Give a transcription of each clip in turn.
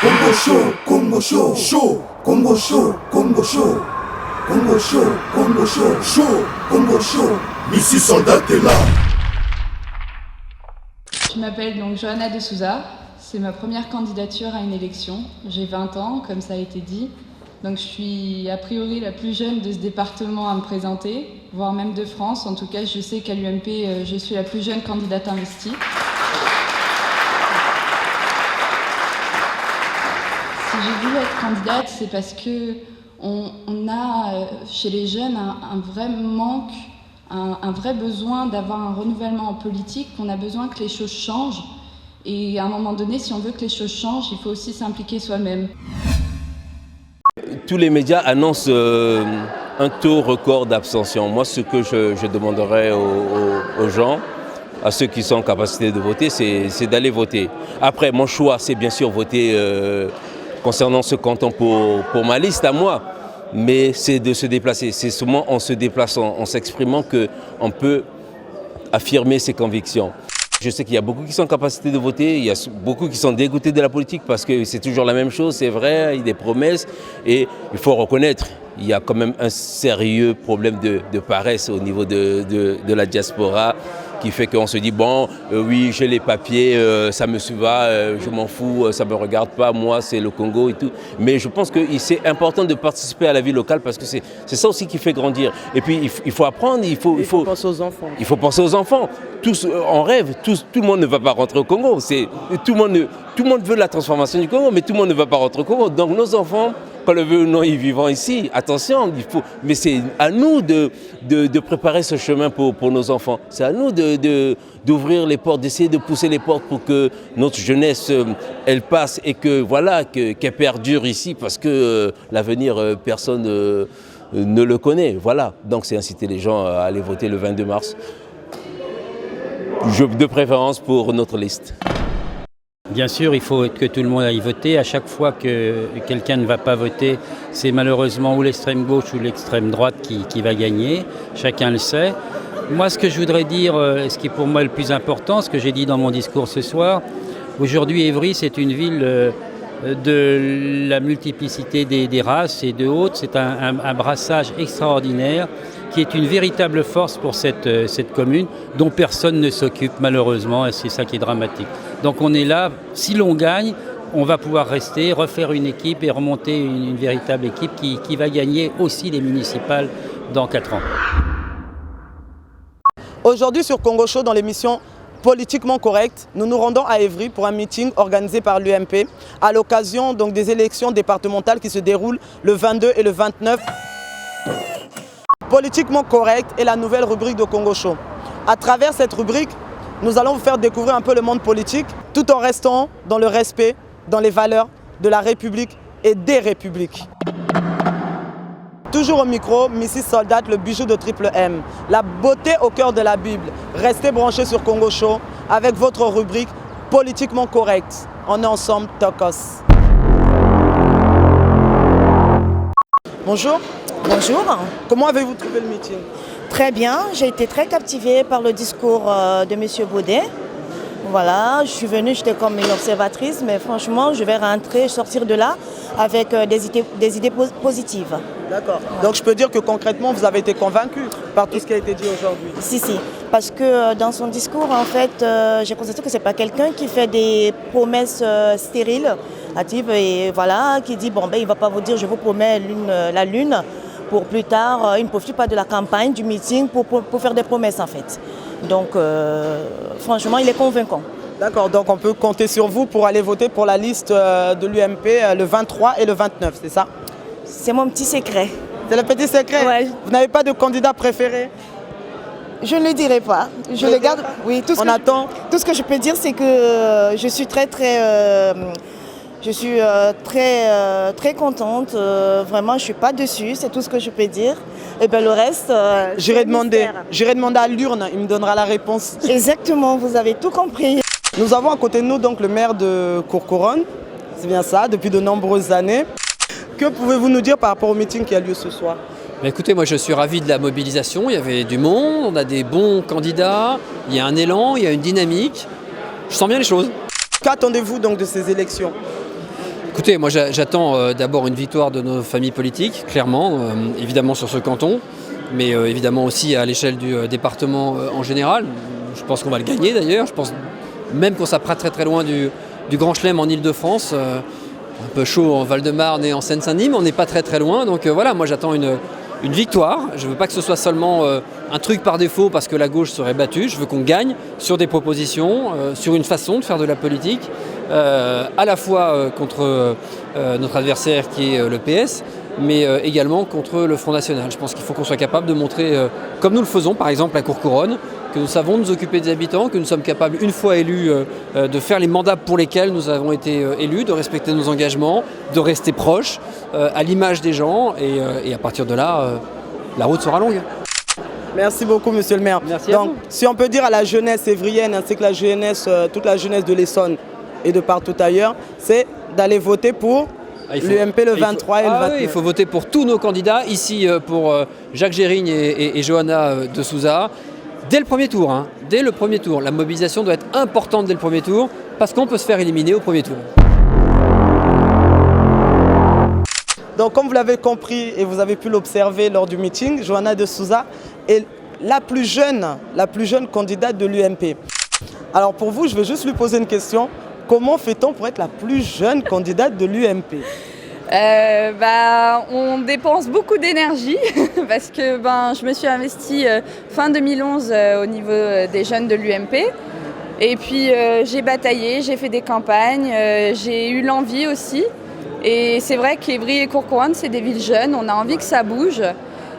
Congo Show, Congo Show, show, Congo Show, Congo Show, Congo Show, Congo Show, show, Congo Show. Missy Soldat est là. Je m'appelle donc Johanna de Souza. C'est ma première candidature à une élection. J'ai 20 ans, comme ça a été dit. Donc je suis a priori la plus jeune de ce département à me présenter, voire même de France. En tout cas, je sais qu'à l'UMP, je suis la plus jeune candidate investie. Si j'ai voulu être candidate, c'est parce qu'on a chez les jeunes un vrai manque, un vrai besoin d'avoir un renouvellement en politique, qu'on a besoin que les choses changent. Et à un moment donné, si on veut que les choses changent, il faut aussi s'impliquer soi-même. Tous les médias annoncent un taux record d'abstention. Moi, ce que je demanderais aux gens, à ceux qui sont en capacité de voter, c'est d'aller voter. Après, mon choix, c'est bien sûr voter concernant ce canton pour ma liste à moi, mais c'est de se déplacer. C'est seulement en se déplaçant, en s'exprimant qu'on peut affirmer ses convictions. Je sais qu'il y a beaucoup qui sont en capacité de voter, il y a beaucoup qui sont dégoûtés de la politique parce que c'est toujours la même chose, c'est vrai, il y a des promesses et il faut reconnaître, il y a quand même un sérieux problème de paresse au niveau de la diaspora qui fait qu'on se dit bon, oui j'ai les papiers, ça me va, je m'en fous, ça ne me regarde pas, moi c'est le Congo et tout. Mais je pense que c'est important de participer à la vie locale parce que c'est ça aussi qui fait grandir. Et puis il faut apprendre, il faut penser aux enfants. Il faut penser aux enfants. Tous, on rêve, tout le monde ne va pas rentrer au Congo. Tout le monde veut la transformation du Congo, mais tout le monde ne va pas rentrer au Congo. Donc nos enfants, qu'on le veut ou non, ils vivent ici. Attention, mais c'est à nous de préparer ce chemin pour nos enfants. C'est à nous d'ouvrir les portes, d'essayer de pousser les portes pour que notre jeunesse, elle passe et que voilà, qu'elle perdure ici parce que l'avenir, personne ne le connaît. Voilà, donc c'est inciter les gens à aller voter le 22 mars. De préférence pour notre liste. Bien sûr, il faut que tout le monde aille voter. À chaque fois que quelqu'un ne va pas voter, c'est malheureusement ou l'extrême gauche ou l'extrême droite qui va gagner. Chacun le sait. Moi, ce que je voudrais dire, ce qui est pour moi le plus important, ce que j'ai dit dans mon discours ce soir, aujourd'hui, Évry, c'est une ville de la multiplicité des races et de hautes. C'est un brassage extraordinaire qui est une véritable force pour cette commune dont personne ne s'occupe malheureusement et c'est ça qui est dramatique. Donc on est là, si l'on gagne, on va pouvoir rester, refaire une équipe et remonter une véritable équipe qui va gagner aussi les municipales dans 4 ans. Aujourd'hui sur Congo Show, dans l'émission Politiquement Correct, nous nous rendons à Évry pour un meeting organisé par l'UMP à l'occasion donc des élections départementales qui se déroulent le 22 et le 29. Politiquement Correct est la nouvelle rubrique de Congo Show. À travers cette rubrique, nous allons vous faire découvrir un peu le monde politique tout en restant dans le respect, dans les valeurs de la République et des républiques. Toujours au micro, Missy Soldat, le bijou de Triple M. La beauté au cœur de la Bible. Restez branchés sur Congo Show avec votre rubrique Politiquement Correct. On est ensemble, Tokos. Bonjour. Bonjour. Comment avez-vous trouvé le meeting? Très bien, j'ai été très captivée par le discours de M. Baudet. Voilà, je suis venue, j'étais comme une observatrice, mais franchement, je vais rentrer, sortir de là avec des idées positives. D'accord. Donc je peux dire que concrètement, vous avez été convaincu par tout ce qui a été dit aujourd'hui? Si, parce que dans son discours, en fait, j'ai constaté que ce n'est pas quelqu'un qui fait des promesses stériles, hâtives, et voilà, qui dit, bon, ben, il ne va pas vous dire, je vous promets la lune, pour plus tard, il ne profite pas de la campagne, du meeting, pour faire des promesses, en fait. Donc, franchement, il est convaincant. D'accord, donc on peut compter sur vous pour aller voter pour la liste de l'UMP le 23 et le 29, c'est ça? C'est mon petit secret. C'est le petit secret? Ouais. Vous n'avez pas de candidat préféré? Je ne le dirai pas. Je le garde. Oui, tout ce que je peux dire, c'est que je suis très contente. Vraiment, je ne suis pas dessus. C'est tout ce que je peux dire. Et bien le reste, j'irai demander à l'urne. Il me donnera la réponse. Exactement, vous avez tout compris. Nous avons à côté de nous donc le maire de Courcouronnes. C'est bien ça, depuis de nombreuses années. Que pouvez-vous nous dire par rapport au meeting qui a lieu ce soir? Écoutez, moi je suis ravi de la mobilisation. Il y avait du monde, on a des bons candidats, il y a un élan, il y a une dynamique. Je sens bien les choses. Qu'attendez-vous donc de ces élections? Écoutez, moi j'attends d'abord une victoire de nos familles politiques, clairement, évidemment sur ce canton, mais évidemment aussi à l'échelle du département en général. Je pense qu'on va le gagner d'ailleurs, je pense même qu'on s'apprête très très loin du Grand Chelem en Ile-de-France, un peu chaud en Val-de-Marne et en Seine-Saint-Denis, mais on n'est pas très très loin, donc voilà, moi j'attends une victoire. Je ne veux pas que ce soit seulement un truc par défaut parce que la gauche serait battue, je veux qu'on gagne sur des propositions, sur une façon de faire de la politique, à la fois contre notre adversaire qui est le PS, mais également contre le Front National. Je pense qu'il faut qu'on soit capable de montrer, comme nous le faisons par exemple à Courcouronnes, que nous savons nous occuper des habitants, que nous sommes capables, une fois élus, de faire les mandats pour lesquels nous avons été élus, de respecter nos engagements, de rester proches, à l'image des gens, et à partir de là, la route sera longue. Merci beaucoup, monsieur le maire. Merci à Donc, vous. si on peut dire à la jeunesse évrienne, ainsi que la jeunesse, toute la jeunesse de l'Essonne et de partout ailleurs, c'est d'aller voter pour l'UMP le 23 et le 29. Oui, il faut voter pour tous nos candidats, ici pour Jacques Gérigne et Johanna de Souza, dès le premier tour. Dès le premier tour. La mobilisation doit être importante dès le premier tour, parce qu'on peut se faire éliminer au premier tour. Donc, comme vous l'avez compris et vous avez pu l'observer lors du meeting, Johanna de Souza est la plus jeune candidate de l'UMP. Alors pour vous, je vais juste lui poser une question. Comment fait-on pour être la plus jeune candidate de l'UMP ? On dépense beaucoup d'énergie parce que je me suis investie fin 2011 au niveau des jeunes de l'UMP. Et puis j'ai bataillé, j'ai fait des campagnes, j'ai eu l'envie aussi. Et c'est vrai qu'Évry et Courcouronnes, c'est des villes jeunes, on a envie que ça bouge.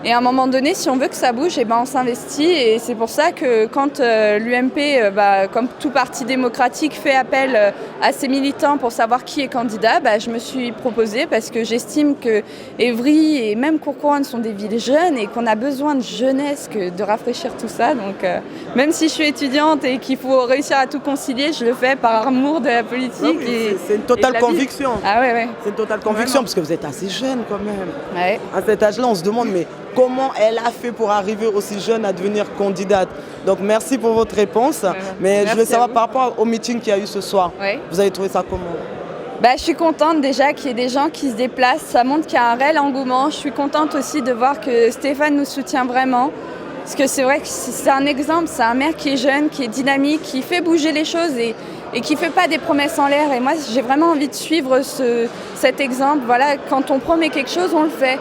Et à un moment donné, si on veut que ça bouge, on s'investit. Et c'est pour ça que quand l'UMP, comme tout parti démocratique, fait appel à ses militants pour savoir qui est candidat, je me suis proposée parce que j'estime que Évry et même Courcouronnes sont des villes jeunes et qu'on a besoin de jeunesse, de rafraîchir tout ça. Donc même si je suis étudiante et qu'il faut réussir à tout concilier, je le fais par amour de la politique. Non, c'est une totale conviction. Ah ouais. C'est une totale conviction parce que vous êtes assez jeune quand même. Ouais. À cet âge-là, on se demande mais comment elle a fait pour arriver aussi jeune à devenir candidate. Donc merci pour votre réponse. Mais merci, je veux savoir par rapport au meeting qu'il y a eu ce soir, vous avez trouvé ça comment ? Je suis contente déjà qu'il y ait des gens qui se déplacent, ça montre qu'il y a un réel engouement. Je suis contente aussi de voir que Stéphane nous soutient vraiment. Parce que c'est vrai que c'est un exemple, c'est un maire qui est jeune, qui est dynamique, qui fait bouger les choses et qui ne fait pas des promesses en l'air. Et moi, j'ai vraiment envie de suivre cet exemple. Voilà, quand on promet quelque chose, on le fait.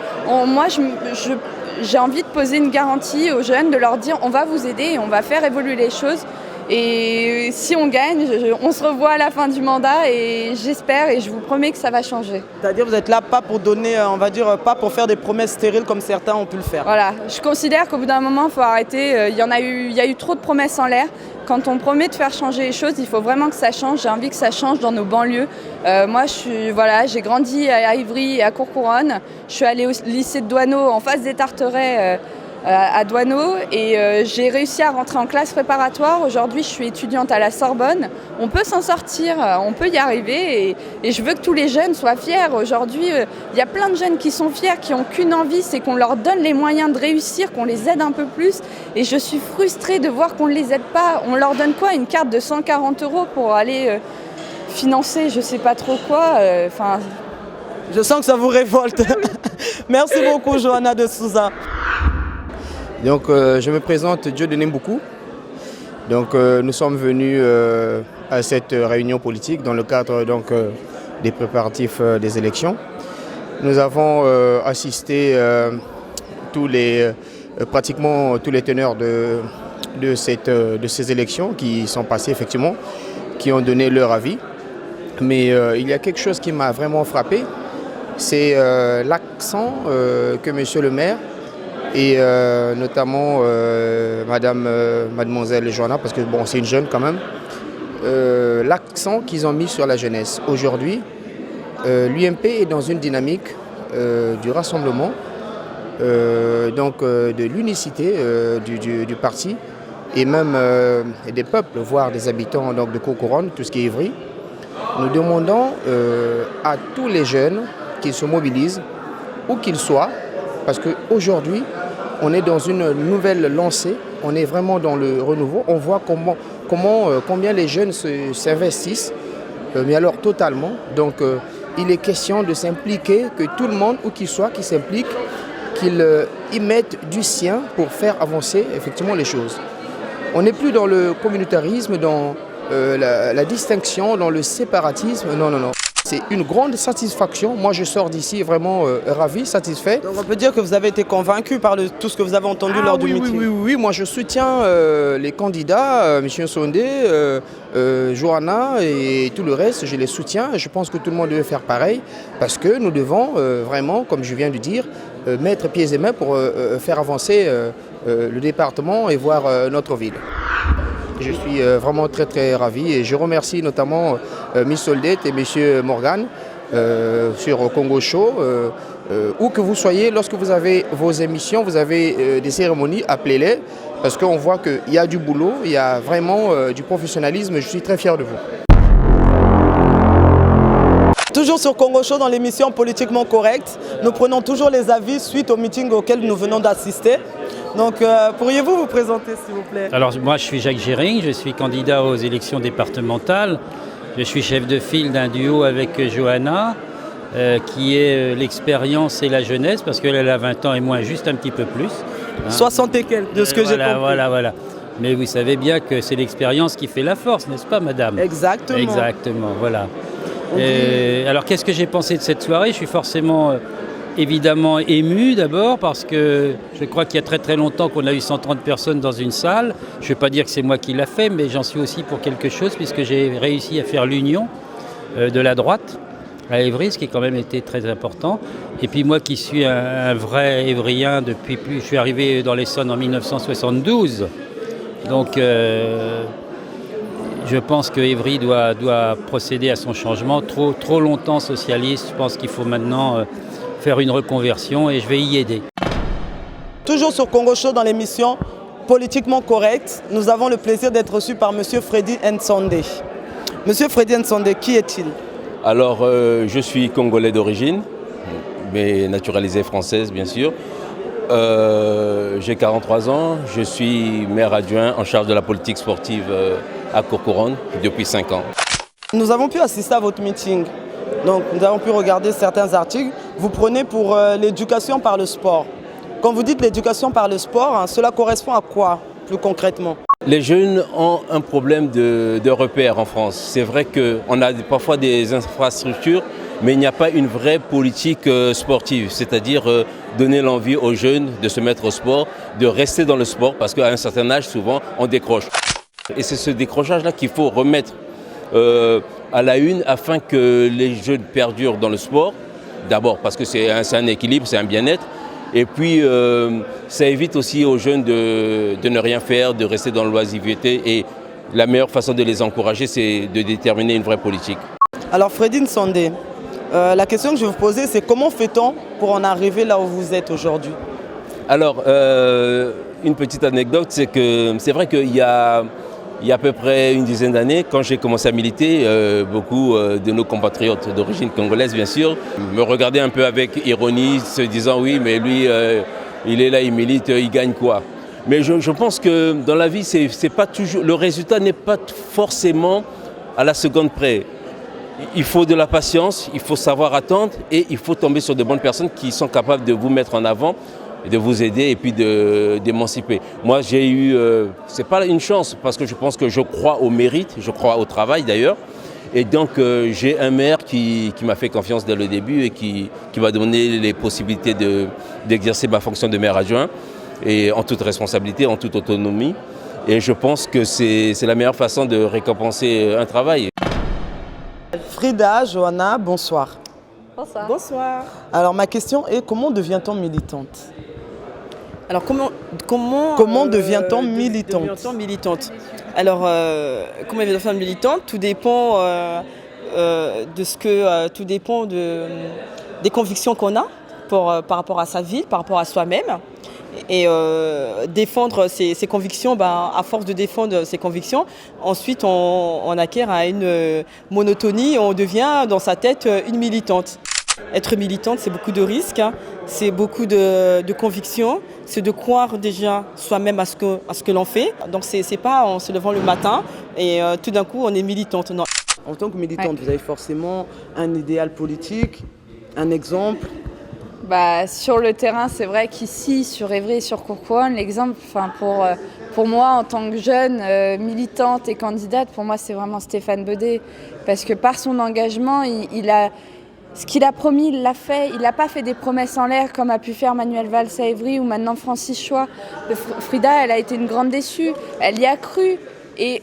J'ai envie de poser une garantie aux jeunes, de leur dire on va vous aider et on va faire évoluer les choses. Et si on gagne, on se revoit à la fin du mandat et j'espère et je vous promets que ça va changer. C'est-à-dire vous êtes là pas pour donner, pas pour faire des promesses stériles comme certains ont pu le faire. Voilà, je considère qu'au bout d'un moment, il faut arrêter. Il y a eu trop de promesses en l'air. Quand on promet de faire changer les choses, il faut vraiment que ça change. J'ai envie que ça change dans nos banlieues. Moi, j'ai grandi à Ivry et à Courcouronnes. Je suis allée au lycée de Douaneau, en face des Tarterets, à Douaneau, et j'ai réussi à rentrer en classe préparatoire. Aujourd'hui, je suis étudiante à la Sorbonne. On peut s'en sortir, on peut y arriver, et je veux que tous les jeunes soient fiers. Aujourd'hui, il y a plein de jeunes qui sont fiers, qui n'ont qu'une envie, c'est qu'on leur donne les moyens de réussir, qu'on les aide un peu plus. Et je suis frustrée de voir qu'on ne les aide pas. On leur donne quoi ? Une carte de 140 € pour aller financer je ne sais pas trop quoi. Je sens que ça vous révolte. Merci beaucoup, Johanna de Souza. Donc, je me présente Dieudonné Mboukou. Donc, nous sommes venus à cette réunion politique dans le cadre des préparatifs des élections. Nous avons assisté pratiquement tous les teneurs de ces élections qui sont passées effectivement, qui ont donné leur avis. Mais il y a quelque chose qui m'a vraiment frappé, c'est l'accent que monsieur le maire et notamment mademoiselle Johanna, parce que bon, c'est une jeune quand même, l'accent qu'ils ont mis sur la jeunesse. Aujourd'hui, l'UMP est dans une dynamique du rassemblement, de l'unicité du parti et même des peuples, voire des habitants de Courcouronnes, tout ce qui est Ivry. Nous demandons à tous les jeunes qu'ils se mobilisent, où qu'ils soient, parce qu'aujourd'hui, on est dans une nouvelle lancée, on est vraiment dans le renouveau. On voit combien les jeunes s'investissent, mais alors totalement. Donc il est question de s'impliquer, que tout le monde, où qu'il soit, qui s'implique, qu'il y mette du sien pour faire avancer effectivement les choses. On n'est plus dans le communautarisme, dans la distinction, dans le séparatisme. Non, non, non. C'est une grande satisfaction. Moi, je sors d'ici vraiment ravi, satisfait. Donc on peut dire que vous avez été convaincu par tout ce que vous avez entendu lors du meeting. Oui, moi je soutiens les candidats, M. Sondé, Johanna et tout le reste, je les soutiens. Je pense que tout le monde devait faire pareil parce que nous devons vraiment, comme je viens de dire, mettre pieds et mains pour faire avancer le département et voir notre ville. Je suis vraiment très très ravi et je remercie notamment Miss Soldette et M. Morgan sur Congo Show. Où que vous soyez, lorsque vous avez vos émissions, vous avez des cérémonies, appelez-les parce qu'on voit qu'il y a du boulot, il y a vraiment du professionnalisme. Je suis très fier de vous. Toujours sur Congo Show, dans l'émission Politiquement Correct, nous prenons toujours les avis suite au meeting auquel nous venons d'assister. Donc, pourriez-vous vous présenter, s'il vous plaît? Alors, moi, je suis Jacques Gering, je suis candidat aux élections départementales. Je suis chef de file d'un duo avec Johanna, qui est l'expérience et la jeunesse, parce qu'elle a 20 ans et moi, juste un petit peu plus. 60 et quelques, de ce que j'ai compris. Voilà. Mais vous savez bien que c'est l'expérience qui fait la force, n'est-ce pas, madame? Exactement. Exactement, voilà. Alors, qu'est-ce que j'ai pensé de cette soirée? Je suis forcément... évidemment ému d'abord parce que je crois qu'il y a très très longtemps qu'on a eu 130 personnes dans une salle. Je ne vais pas dire que c'est moi qui l'a fait, mais j'en suis aussi pour quelque chose puisque j'ai réussi à faire l'union de la droite à Évry, ce qui a quand même été très important. Et puis moi qui suis un vrai évrien depuis je suis arrivé dans l'Essonne en 1972. Donc je pense que Évry doit procéder à son changement. Trop longtemps socialiste, je pense qu'il faut maintenant... faire une reconversion et je vais y aider. Toujours sur Congo Show dans l'émission Politiquement Correct, nous avons le plaisir d'être reçus par M. Freddy Nsondé. M. Freddy Nsondé, qui est-il? Alors, je suis congolais d'origine, mais naturalisé française bien sûr. J'ai 43 ans, je suis maire adjoint en charge de la politique sportive à Courcouronnes depuis 5 ans. Nous avons pu assister à votre meeting. Donc, nous avons pu regarder certains articles. Vous prenez pour l'éducation par le sport. Quand vous dites l'éducation par le sport, cela correspond à quoi, plus concrètement? Les jeunes ont un problème de repères en France. C'est vrai qu'on a parfois des infrastructures, mais il n'y a pas une vraie politique sportive. C'est-à-dire donner l'envie aux jeunes de se mettre au sport, de rester dans le sport, parce qu'à un certain âge, souvent, on décroche. Et c'est ce décrochage-là qu'il faut remettre à la une afin que les jeunes perdurent dans le sport. D'abord parce que c'est un équilibre, c'est un bien-être. Et puis ça évite aussi aux jeunes de ne rien faire, de rester dans l'oisiveté. Et la meilleure façon de les encourager, c'est de déterminer une vraie politique. Alors Freddy Nsondé, la question que je vais vous poser, c'est comment fait-on pour en arriver là où vous êtes aujourd'hui? Alors, une petite anecdote, c'est vrai qu'il y a à peu près une dizaine d'années, quand j'ai commencé à militer, beaucoup de nos compatriotes d'origine congolaise, bien sûr, me regardaient un peu avec ironie, se disant oui, mais lui, il est là, il milite, il gagne quoi? Mais je pense que dans la vie, c'est pas toujours, le résultat n'est pas forcément à la seconde près. Il faut de la patience, il faut savoir attendre et il faut tomber sur de bonnes personnes qui sont capables de vous mettre en avant, de vous aider et puis d'émanciper. Moi, j'ai eu, c'est pas une chance parce que je pense que je crois au mérite, je crois au travail d'ailleurs. Et donc, j'ai un maire qui m'a fait confiance dès le début et qui m'a donné les possibilités d'exercer ma fonction de maire adjoint et en toute responsabilité, en toute autonomie. Et je pense que c'est la meilleure façon de récompenser un travail. Frida, Johanna, bonsoir. Bonsoir. Bonsoir. Alors ma question est, comment devient-on militante? Alors comment devient-on militante? Alors comment devient-on militante? Tout dépend tout dépend des convictions qu'on a par rapport à sa ville, par rapport à soi-même. Et défendre ses convictions, à force de défendre ses convictions, ensuite on acquiert à une monotonie, on devient dans sa tête une militante. Être militante, c'est beaucoup de risques, c'est beaucoup de convictions, c'est de croire déjà soi-même à ce que l'on fait. Donc c'est pas en se levant le matin et tout d'un coup on est militante. Non. En tant que militante, vous avez forcément un idéal politique, un exemple? Sur le terrain, c'est vrai qu'ici, sur Évry et sur Courcouronnes, l'exemple, pour moi, en tant que jeune militante et candidate, pour moi, c'est vraiment Stéphane Baudet. Parce que par son engagement, ce qu'il a promis, il l'a fait. Il n'a pas fait des promesses en l'air comme a pu faire Manuel Valls à Évry ou maintenant Francis Choix. Frida, elle a été une grande déçue. Elle y a cru. Et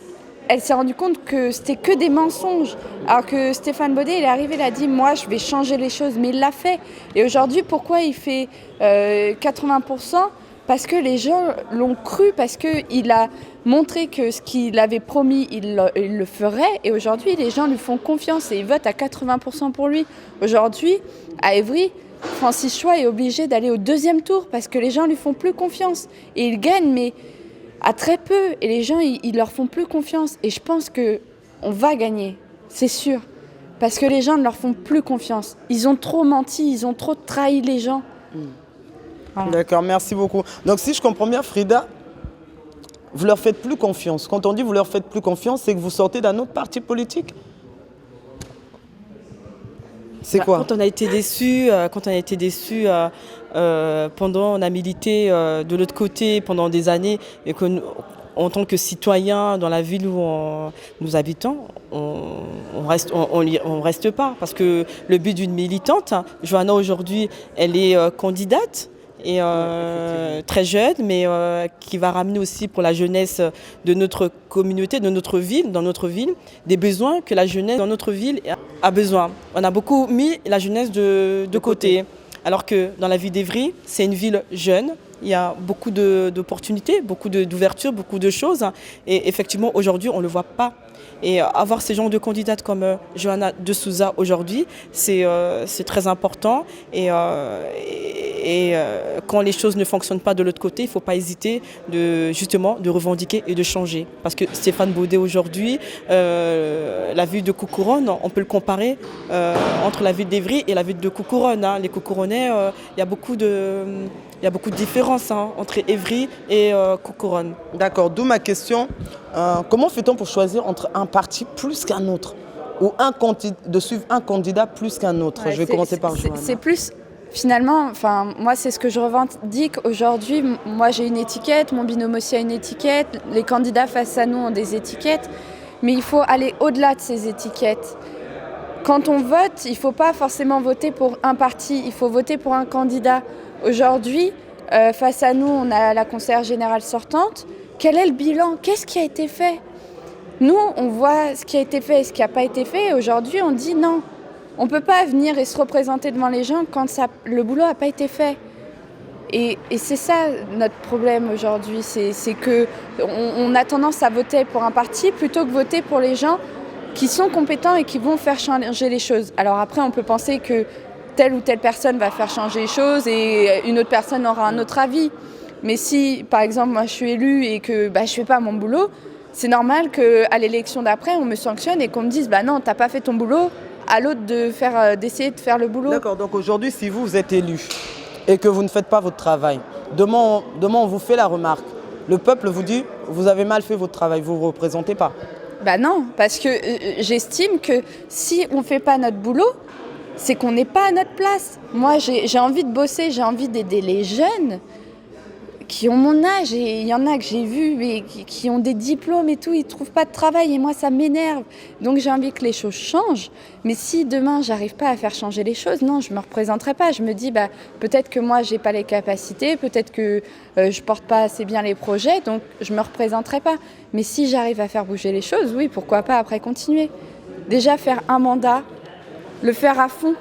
elle s'est rendue compte que c'était que des mensonges. Alors que Stéphane Baudet, il est arrivé, il a dit « moi, je vais changer les choses ». Mais il l'a fait. Et aujourd'hui, pourquoi il fait 80% ? Parce que les gens l'ont cru, parce qu'il a montré que ce qu'il avait promis, il le ferait. Et aujourd'hui, les gens lui font confiance et ils votent à 80% pour lui. Aujourd'hui, à Évry, Francis Choix est obligé d'aller au deuxième tour parce que les gens lui font plus confiance. Et il gagne, mais à très peu. Et les gens, ils leur font plus confiance. Et je pense qu'on va gagner, c'est sûr. Parce que les gens ne leur font plus confiance. Ils ont trop menti, ils ont trop trahi les gens. Voilà. D'accord, merci beaucoup. Donc si je comprends bien, Frida, vous leur faites plus confiance. Quand on dit vous leur faites plus confiance, c'est que vous sortez d'un autre parti politique? C'est quoi? Quand on a été déçus, pendant, on a milité de l'autre côté pendant des années, et que en tant que citoyen dans la ville où nous habitons, on reste pas. Parce que le but d'une militante, Johanna aujourd'hui, elle est candidate. Et très jeune, mais qui va ramener aussi pour la jeunesse de notre communauté, de notre ville, dans notre ville, des besoins que la jeunesse dans notre ville a besoin. On a beaucoup mis la jeunesse de côté, alors que dans la ville d'Évry, c'est une ville jeune. Il y a beaucoup d'opportunités, beaucoup d'ouvertures, beaucoup de choses. Et effectivement, aujourd'hui, on ne le voit pas. Et avoir ces gens de candidates comme Johanna de Souza aujourd'hui, c'est très important. Et quand les choses ne fonctionnent pas de l'autre côté, il ne faut pas hésiter de revendiquer et de changer. Parce que Stéphane Baudet aujourd'hui, la ville de Courcouronnes, on peut le comparer entre la ville d'Évry et la ville de Courcouronnes. Les Courcouronnais, il y a beaucoup de différences entre Évry et Courcouronnes. D'accord, d'où ma question. Comment fait-on pour choisir entre un parti plus qu'un autre? Ou de suivre un candidat plus qu'un autre? Je vais commencer par Johanna. C'est plus... Finalement, moi, c'est ce que je revendique aujourd'hui. Moi, j'ai une étiquette, mon binôme aussi a une étiquette, les candidats face à nous ont des étiquettes, mais il faut aller au-delà de ces étiquettes. Quand on vote, il ne faut pas forcément voter pour un parti, il faut voter pour un candidat. Aujourd'hui, face à nous, on a la conseillère générale sortante. Quel est le bilan? Qu'est-ce qui a été fait? Nous, on voit ce qui a été fait et ce qui n'a pas été fait. Aujourd'hui, on dit non. On ne peut pas venir et se représenter devant les gens quand le boulot n'a pas été fait. Et c'est ça notre problème aujourd'hui, c'est qu'on a tendance à voter pour un parti plutôt que voter pour les gens qui sont compétents et qui vont faire changer les choses. Alors après, on peut penser que telle ou telle personne va faire changer les choses et une autre personne aura un autre avis. Mais si, par exemple, moi je suis élue et que je ne fais pas mon boulot, c'est normal qu'à l'élection d'après, on me sanctionne et qu'on me dise « non, tu n'as pas fait ton boulot », à l'autre d'essayer de faire le boulot. D'accord, donc aujourd'hui, si vous êtes élu et que vous ne faites pas votre travail, demain on vous fait la remarque. Le peuple vous dit, vous avez mal fait votre travail, vous ne vous représentez pas. Non, parce que j'estime que si on ne fait pas notre boulot, c'est qu'on n'est pas à notre place. Moi, j'ai envie de bosser, j'ai envie d'aider les jeunes qui ont mon âge, et il y en a que j'ai vu et qui ont des diplômes et tout, ils ne trouvent pas de travail et moi ça m'énerve. Donc j'ai envie que les choses changent, mais si demain j'arrive pas à faire changer les choses, non, je ne me représenterai pas. Je me dis peut-être que moi j'ai pas les capacités, peut-être que je porte pas assez bien les projets, donc je me représenterai pas. Mais si j'arrive à faire bouger les choses, oui, pourquoi pas après continuer. Déjà faire un mandat, le faire à fond.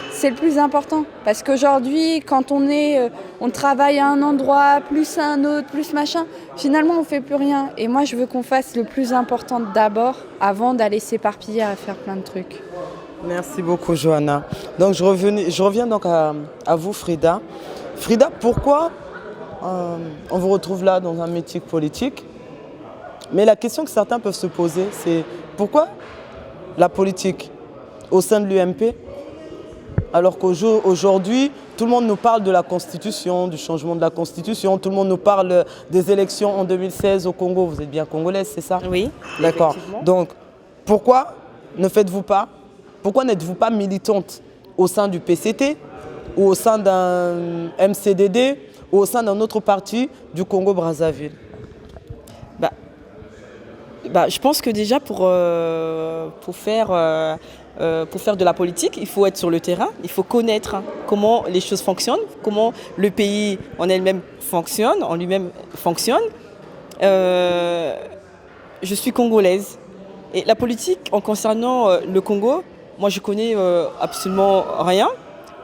C'est le plus important, parce qu'aujourd'hui, quand on travaille à un endroit, plus à un autre, plus machin, finalement on ne fait plus rien. Et moi, je veux qu'on fasse le plus important d'abord, avant d'aller s'éparpiller à faire plein de trucs. Merci beaucoup, Johanna. Donc je reviens donc à vous, Frida. Frida, pourquoi on vous retrouve là dans un métier politique? Mais la question que certains peuvent se poser, c'est pourquoi la politique au sein de l'UMP? Alors qu'aujourd'hui, tout le monde nous parle de la Constitution, du changement de la Constitution, tout le monde nous parle des élections en 2016 au Congo. Vous êtes bien congolaise, c'est ça? Oui. D'accord. Donc, pourquoi pourquoi n'êtes-vous pas militante au sein du PCT ou au sein d'un MCDD ou au sein d'un autre parti du Congo-Brazzaville? Je pense que déjà pour faire de la politique, il faut être sur le terrain, il faut connaître comment les choses fonctionnent, comment le pays en lui-même fonctionne. Je suis congolaise et la politique en concernant le Congo, moi je connais absolument rien.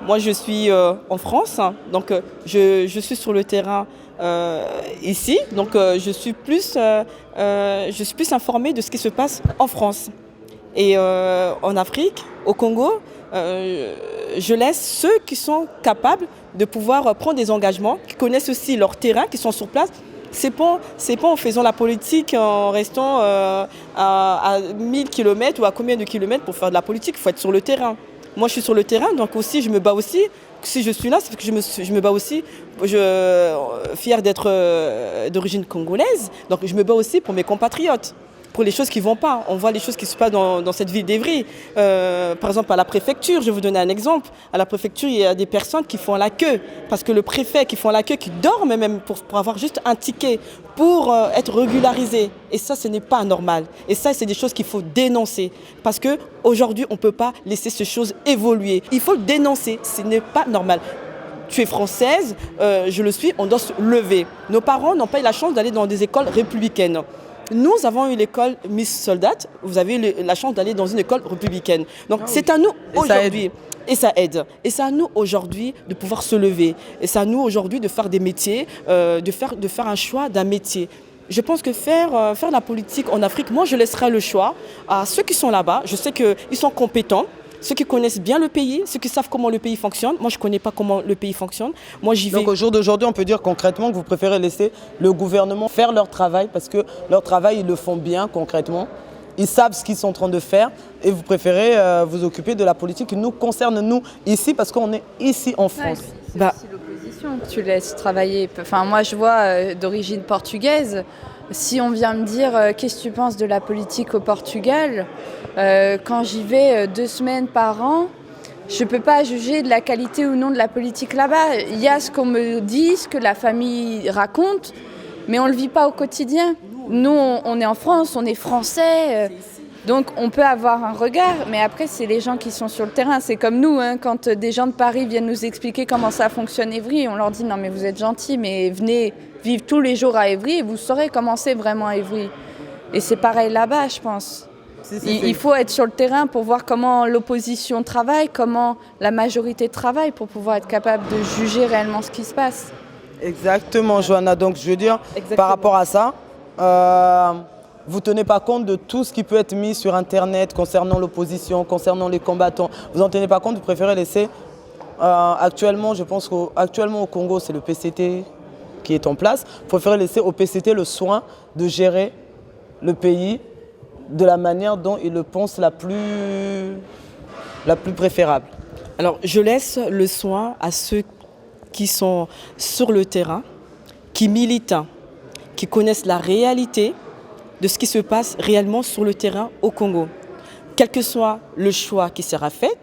Moi je suis en France, donc je suis sur le terrain ici, donc je suis plus informée de ce qui se passe en France. Et en Afrique, au Congo, je laisse ceux qui sont capables de pouvoir prendre des engagements, qui connaissent aussi leur terrain, qui sont sur place. C'est pas en faisant la politique, en restant à 1000 km ou à combien de kilomètres pour faire de la politique. Il faut être sur le terrain. Moi, je suis sur le terrain, donc aussi, je me bats aussi. Si je suis là, c'est parce que je me bats aussi. Fière d'être d'origine congolaise, donc je me bats aussi pour mes compatriotes, pour les choses qui ne vont pas. On voit les choses qui se passent dans cette ville d'Evry. Par exemple, à la préfecture, je vais vous donner un exemple. À la préfecture, il y a des personnes qui font la queue. Parce que le préfet qui font la queue, qui dorment même pour avoir juste un ticket, pour être régularisé. Et ça, ce n'est pas normal. Et ça, c'est des choses qu'il faut dénoncer. Parce qu'aujourd'hui, on ne peut pas laisser ces choses évoluer. Il faut le dénoncer. Ce n'est pas normal. Tu es française, je le suis, on doit se lever. Nos parents n'ont pas eu la chance d'aller dans des écoles républicaines. Nous avons eu l'école Miss Soldat, vous avez eu la chance d'aller dans une école républicaine. Donc c'est à nous aujourd'hui, et ça aide. Et c'est à nous aujourd'hui de pouvoir se lever. Et c'est à nous aujourd'hui de faire des métiers, de faire un choix d'un métier. Je pense que faire la politique en Afrique, moi je laisserai le choix à ceux qui sont là-bas. Je sais qu'ils sont compétents. Ceux qui connaissent bien le pays, ceux qui savent comment le pays fonctionne. Moi, je ne connais pas comment le pays fonctionne. Moi, j'y vais. Donc, au jour d'aujourd'hui, on peut dire concrètement que vous préférez laisser le gouvernement faire leur travail parce que leur travail, ils le font bien concrètement. Ils savent ce qu'ils sont en train de faire et vous préférez vous occuper de la politique qui nous concerne, nous, ici, parce qu'on est ici en France. C'est aussi l'opposition que tu laisses travailler. Enfin, moi, je vois d'origine portugaise. Si on vient me dire qu'est-ce que tu penses de la politique au Portugal, quand j'y vais 2 semaines par an, je ne peux pas juger de la qualité ou non de la politique là-bas. Il y a ce qu'on me dit, ce que la famille raconte, mais on ne le vit pas au quotidien. Nous, on est en France, on est français, donc on peut avoir un regard, mais après, c'est les gens qui sont sur le terrain. C'est comme nous, quand des gens de Paris viennent nous expliquer comment ça fonctionne Évry, on leur dit « Non, mais vous êtes gentils, mais venez vivre tous les jours à Évry et vous saurez comment c'est vraiment à Évry. » Et c'est pareil là-bas, je pense. Il faut être sur le terrain pour voir comment l'opposition travaille, comment la majorité travaille, pour pouvoir être capable de juger réellement ce qui se passe. Exactement, Johanna. Donc, je veux dire, par rapport à ça, vous ne tenez pas compte de tout ce qui peut être mis sur Internet concernant l'opposition, concernant les combattants. Vous n'en tenez pas compte, vous préférez laisser... actuellement, je pense qu'actuellement au Congo, c'est le PCT qui est en place. Vous préférez laisser au PCT le soin de gérer le pays de la manière dont il le pense la plus préférable. Alors, je laisse le soin à ceux qui sont sur le terrain, qui militent, qui connaissent la réalité de ce qui se passe réellement sur le terrain au Congo. Quel que soit le choix qui sera fait,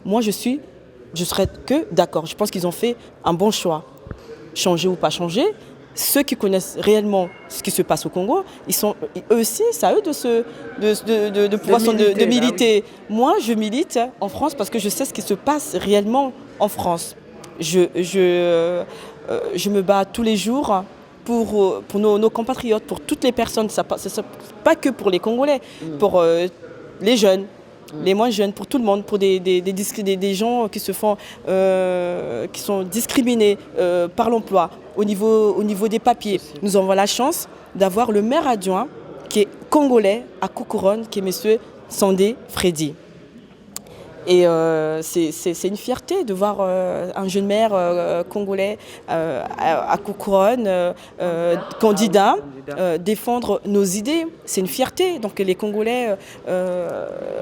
moi je serai que d'accord. Je pense qu'ils ont fait un bon choix. Changer ou pas changer, ceux qui connaissent réellement ce qui se passe au Congo, eux aussi, c'est à eux de militer. Moi, je milite en France parce que je sais ce qui se passe réellement en France. Je me bats tous les jours pour nos compatriotes, pour toutes les personnes, pas que pour les Congolais, pour les jeunes, les moins jeunes, pour tout le monde, pour des gens qui qui sont discriminés par l'emploi au niveau des papiers. Nous avons la chance d'avoir le maire adjoint qui est congolais à Coucouronne, qui est M. Sandé Freddy. Et c'est une fierté de voir un jeune maire congolais à Coucouronne, candidat, défendre nos idées. C'est une fierté. Donc les Congolais...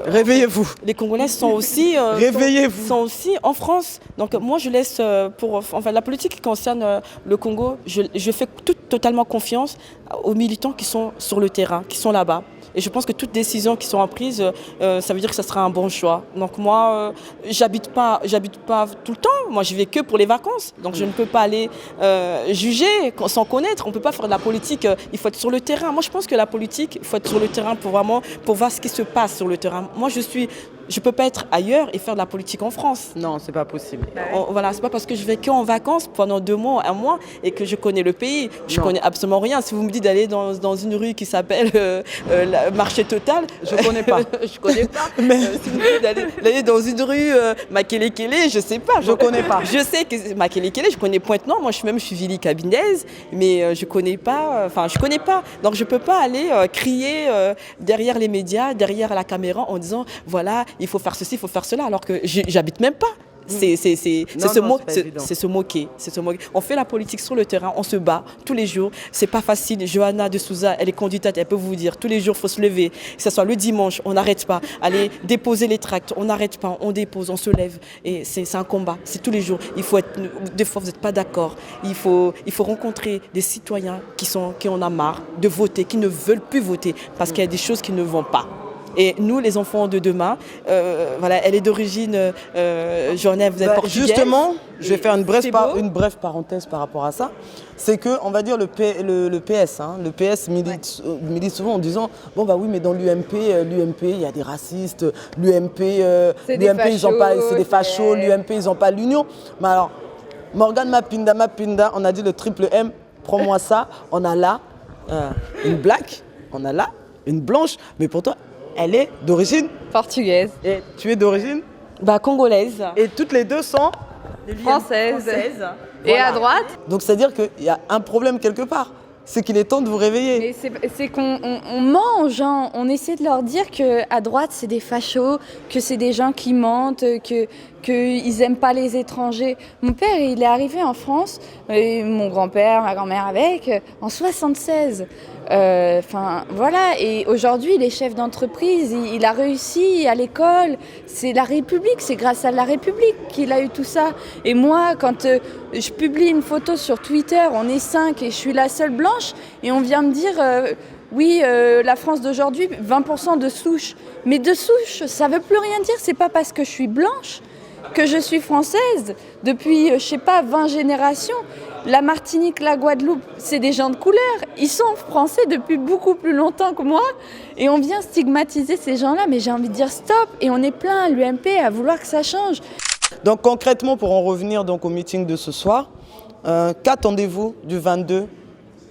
réveillez-vous. Les Congolais sont aussi, sont aussi en France. Donc moi je laisse, la politique qui concerne le Congo, je fais totalement confiance aux militants qui sont sur le terrain, qui sont là-bas. Et je pense que toutes décisions qui seront prises, ça veut dire que ça sera un bon choix. Donc moi, j'habite pas tout le temps. Moi, je vais que pour les vacances. Donc je ne peux pas aller juger sans connaître. On ne peut pas faire de la politique. Il faut être sur le terrain. Moi, je pense que la politique, il faut être sur le terrain pour voir ce qui se passe sur le terrain. Moi, je ne peux pas être ailleurs et faire de la politique en France. Non, c'est pas possible. Voilà, c'est pas parce que je vais qu'en vacances pendant 2 mois, 1 mois et que je connais le pays. Je connais absolument rien. Si vous me dites d'aller dans une rue qui s'appelle Marché Total, je connais pas. Je connais pas. Mais si vous me dites d'aller dans une rue Makelekele, je sais pas. Je connais pas. Je sais que Makelekele, je connais Pointe-Noire. Moi, je suis Vili Cabinez, mais je connais pas. Enfin, je connais pas. Donc, je peux pas aller crier derrière les médias, derrière la caméra, en disant voilà, il faut faire ceci, il faut faire cela, alors que j'habite même pas. C'est se moquer. On fait la politique sur le terrain, on se bat tous les jours. C'est pas facile. Johanna de Souza, elle est candidate, elle peut vous dire tous les jours, il faut se lever. Que ce soit le dimanche, on n'arrête pas. Aller déposer les tracts, on n'arrête pas, on dépose, on se lève. Et c'est un combat, c'est tous les jours. Des fois, vous n'êtes pas d'accord. Il faut rencontrer des citoyens qui en ont marre de voter, qui ne veulent plus voter parce qu'il y a des choses qui ne vont pas. Et nous, les enfants de demain, voilà, elle est d'origine Johanna, vous êtes portugaise. Justement, je vais faire une brève parenthèse par rapport à ça. C'est que, on va dire, le PS milite souvent en disant bon bah oui, mais dans l'UMP, il y a des racistes, l'UMP, ils ont pas, c'est des fachos, l'UMP, ils n'ont pas l'union. Mais alors, Morgan Mapinda, on a dit le triple M, prends-moi ça. On a là une black, on a là une blanche, mais pour toi, elle est d'origine portugaise. Et tu es d'origine congolaise. Et toutes les deux sont françaises. Et voilà. à droite. Donc c'est-à-dire qu'il y a un problème quelque part. C'est qu'il est temps de vous réveiller. Mais c'est qu'on ment aux gens. On essaie de leur dire qu'à droite, c'est des fachos, que c'est des gens qui mentent, qu'ils n'aiment pas les étrangers. Mon père, il est arrivé en France, et mon grand-père, ma grand-mère avec, en 76. Enfin, voilà. Et aujourd'hui, il est chef d'entreprise, il a réussi à l'école. C'est la République, c'est grâce à la République qu'il a eu tout ça. Et moi, quand je publie une photo sur Twitter, on est 5 et je suis la seule blanche, et on vient me dire oui, la France d'aujourd'hui, 20% de souche. Mais de souche, ça veut plus rien dire. C'est pas parce que je suis blanche que je suis française depuis, je sais pas, 20 générations. La Martinique, la Guadeloupe, c'est des gens de couleur. Ils sont français depuis beaucoup plus longtemps que moi. Et on vient stigmatiser ces gens-là. Mais j'ai envie de dire stop. Et on est plein, l'UMP, à vouloir que ça change. Donc concrètement, pour en revenir donc, au meeting de ce soir, qu'attendez-vous du 22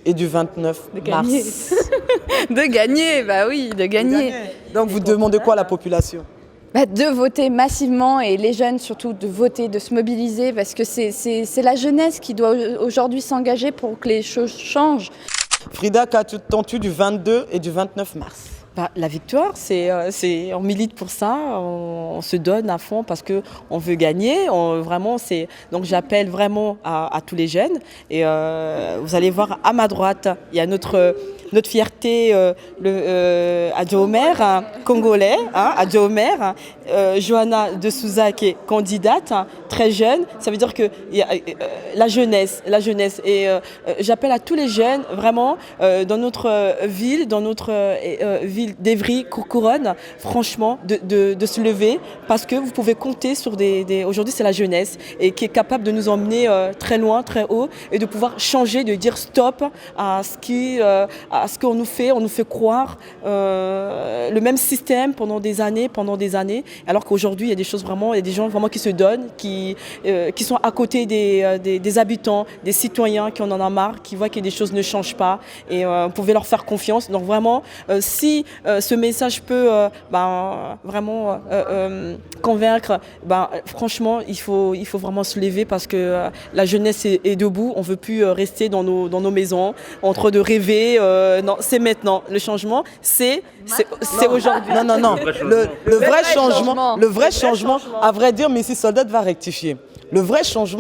et du 29 mars? De gagner, bah oui, de gagner. Donc vous demandez quoi à la population? De voter massivement, et les jeunes surtout de voter, de se mobiliser, parce que c'est la jeunesse qui doit aujourd'hui s'engager pour que les choses changent. Frida, qu'attends-tu du 22 et du 29 mars? La victoire, on milite pour ça, on se donne à fond parce qu'on veut gagner. Donc j'appelle vraiment à tous les jeunes. Et vous allez voir à ma droite, il y a notre fierté, Adjomer, congolais, Adjomer, Johanna de Souza qui est candidate, très jeune. Ça veut dire que la jeunesse. Et j'appelle à tous les jeunes, vraiment, dans notre ville, ville d'Evry, Courcouronnes, franchement, de se lever parce que vous pouvez compter sur aujourd'hui c'est la jeunesse et qui est capable de nous emmener très loin, très haut et de pouvoir changer, de dire stop à ce qu'on nous fait. On nous fait croire le même système pendant des années, alors qu'aujourd'hui il y a des choses vraiment, il y a des gens vraiment qui se donnent, qui sont à côté des habitants, des citoyens qui en ont marre, qui voient que des choses ne changent pas et vous pouvez leur faire confiance. Donc vraiment, si ce message peut vraiment convaincre, franchement, il faut vraiment se lever parce que la jeunesse est debout. On ne veut plus rester dans nos maisons, en train de rêver. Non, c'est maintenant. Le changement, c'est aujourd'hui. Non. Le vrai changement, à vrai dire, Mrs. Soldat va rectifier. Le vrai changement,